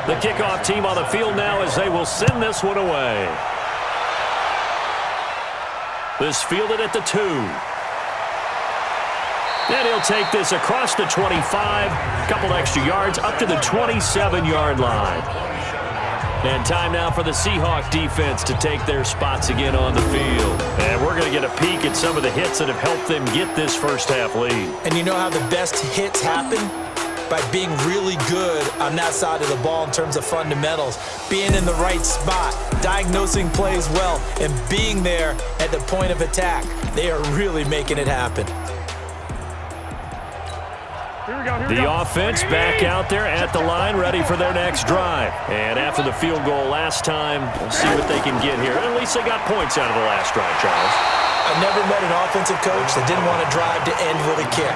The kickoff team on the field now as they will send this one away. This fielded at the 2. And he'll take this across the 25, a couple extra yards up to the 27-yard line. And time now for the Seahawk defense to take their spots again on the field. And we're going to get a peek at some of the hits that have helped them get this first half lead. And you know how the best hits happen? By being really good on that side of the ball in terms of fundamentals, being in the right spot, diagnosing plays well, and being there at the point of attack. They are really making it happen. The offense back out there at the line, ready for their next drive. And after the field goal last time, we'll see what they can get here. At least they got points out of the last drive, Charles. I've never met an offensive coach that didn't want to drive to end with a kick.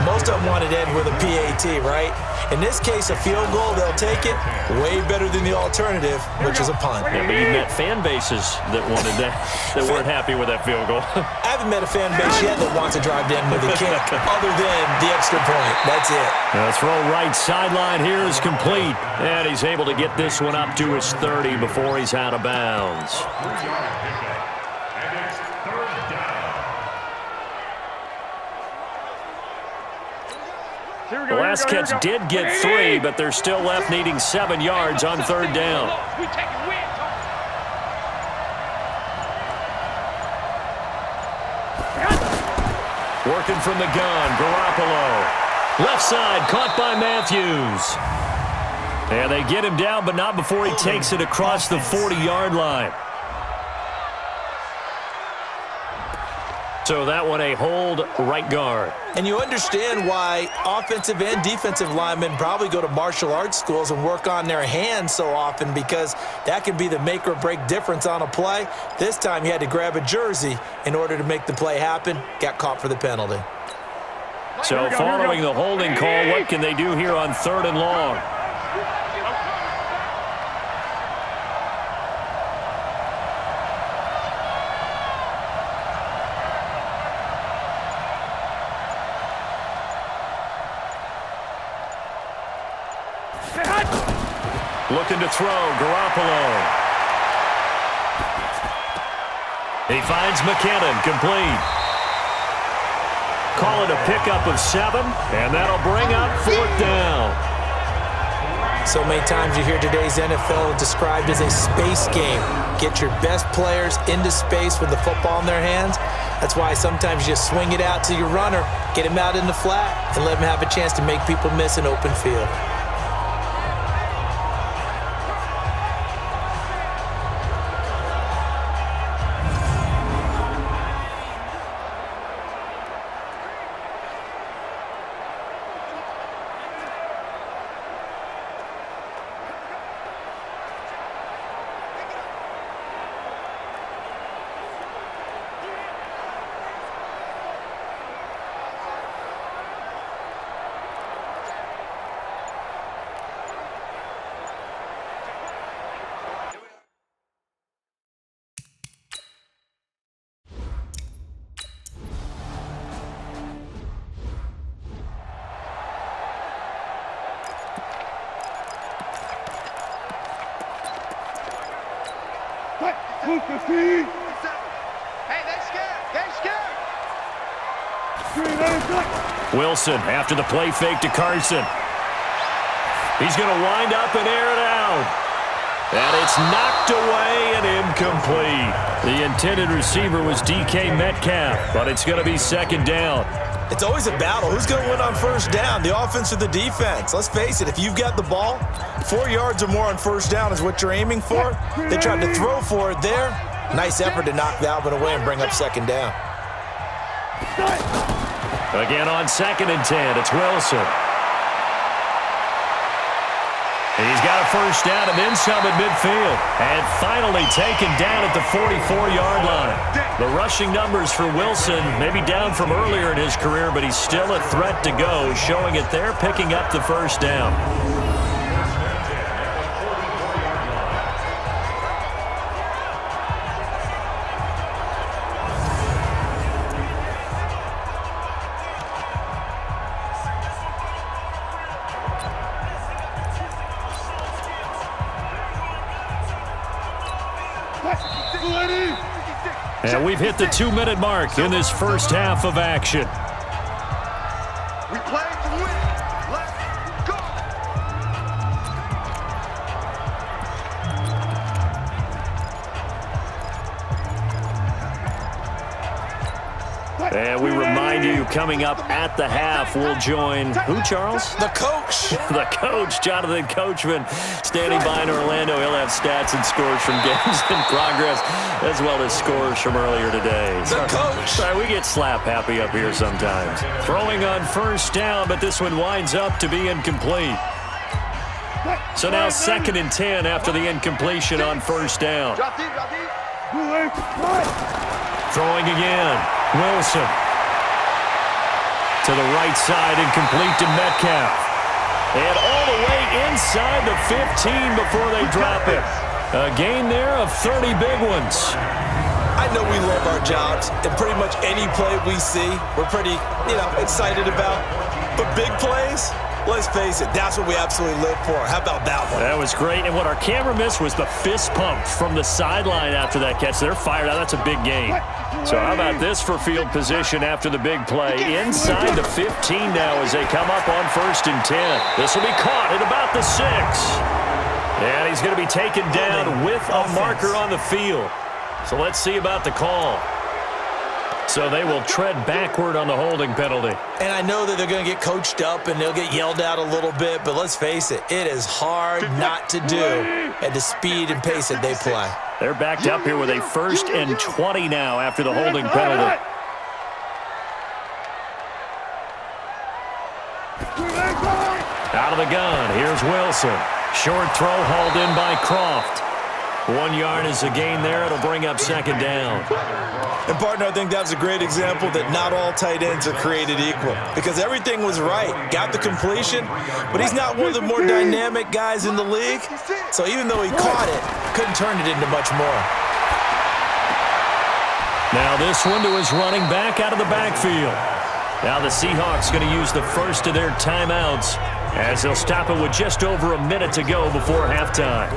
Most of them wanted to end with a PAT, right? In this case, a field goal, they'll take it. Way better than the alternative, which is a punt. Yeah, but you've met fan bases that wanted that, that weren't happy with that field goal. I haven't met a fan base yet that wants to drive to end with a kick, other than the extra point. That's it. The throw right sideline here is complete. And he's able to get this one up to his 30 before he's out of bounds. The last catch did get 3, but they're still left needing 7 yards on third down. Working from the gun, Garoppolo. Left side, caught by Matthews. And they get him down, but not before he takes it across the 40-yard line. So that one a hold right guard. And you understand why offensive and defensive linemen probably go to martial arts schools and work on their hands so often, because that can be the make or break difference on a play. This time he had to grab a jersey in order to make the play happen. Got caught for the penalty. So following the holding call, what can they do here on third and long? Looking to throw, Garoppolo. He finds McKinnon, complete. Call it a pickup of 7, and that'll bring up 4th down. So many times you hear today's NFL described as a space game. Get your best players into space with the football in their hands. That's why sometimes you just swing it out to your runner, get him out in the flat, and let him have a chance to make people miss an open field. Wilson after the play fake to Carson. He's going to wind up and air it out. And it's knocked away and incomplete. The intended receiver was DK Metcalf, but it's going to be 2nd down. It's always a battle. Who's going to win on first down, the offense or the defense? Let's face it, if you've got the ball, 4 yards or more on first down is what you're aiming for. They tried to throw for it there. Nice effort to knock that one away and bring up 2nd down. Again on 2nd and 10, it's Wilson. And he's got a first down and then some at midfield. And finally taken down at the 44-yard line. The rushing numbers for Wilson maybe down from earlier in his career, but he's still a threat to go, showing it there, picking up the first down. And we've hit the 2-minute mark in this first half of action. We play to win. Let's go. And we remind you, coming up at the half, we'll join who, Charles? The coach. The coach, Jonathan Coachman, standing by in Orlando. He'll have stats and scores from games in progress, as well as scores from earlier today. The coach. Sorry, we get slap happy up here sometimes. Throwing on first down, but this one winds up to be incomplete. So now 2nd and 10 after the incompletion on first down. Throwing again. Wilson. To the right side, incomplete to Metcalf. And all the way inside the 15 before they drop it. A gain there of 30 big ones. I know we love our jobs, and pretty much any play we see, we're pretty, excited about. But big plays, let's face it, that's what we absolutely live for. How about that one? That was great. And what our camera missed was the fist pump from the sideline after that catch. They're fired out. That's a big gain. So how about this for field position after the big play? Inside the 15 now as they come up on 1st and 10. This will be caught at about the 6. And he's going to be taken down with a marker on the field. So let's see about the call. So they will tread backward on the holding penalty. And I know that they're going to get coached up and they'll get yelled at a little bit, but let's face it, it is hard not to do at the speed and pace that they play. They're backed up here with a 1st and 20 now after the holding penalty. Out of the gun, here's Wilson. Short throw hauled in by Croft. 1 yard is a gain there. It'll bring up 2nd down. And, partner, I think that's a great example that not all tight ends are created equal because everything was right. Got the completion, but he's not one of the more dynamic guys in the league. So even though he caught it, couldn't turn it into much more. Now this one to his running back out of the backfield. Now the Seahawks going to use the first of their timeouts as they'll stop it with just over a minute to go before halftime.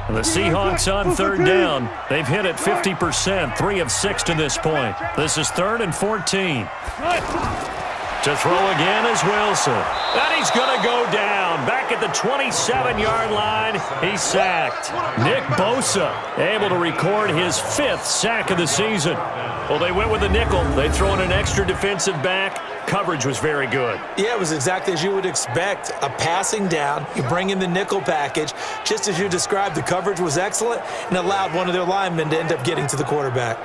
The Seahawks on 3rd down. They've hit it 50%, 3 of 6 to this point. This is 3rd and 14. To throw again is Wilson. And he's going to go down. Back at the 27-yard line, he's sacked. Nick Bosa able to record his 5th sack of the season. Well, they went with a nickel. They throw in an extra defensive back. Coverage was very good. Yeah, it was exactly as you would expect. A passing down, you bring in the nickel package. Just as you described, the coverage was excellent and allowed one of their linemen to end up getting to the quarterback.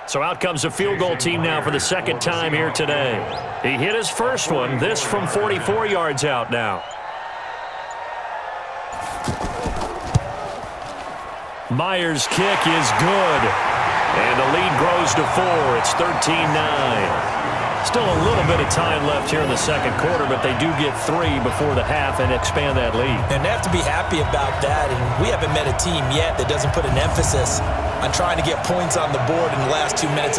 So out comes a field goal team now for the 2nd time here today. He hit his first one, this from 44 yards out now. Myers' kick is good. And the lead grows to 4. It's 13-9. Still a little bit of time left here in the 2nd quarter, but they do get 3 before the half and expand that lead. And they have to be happy about that. And we haven't met a team yet that doesn't put an emphasis on trying to get points on the board in the last 2 minutes.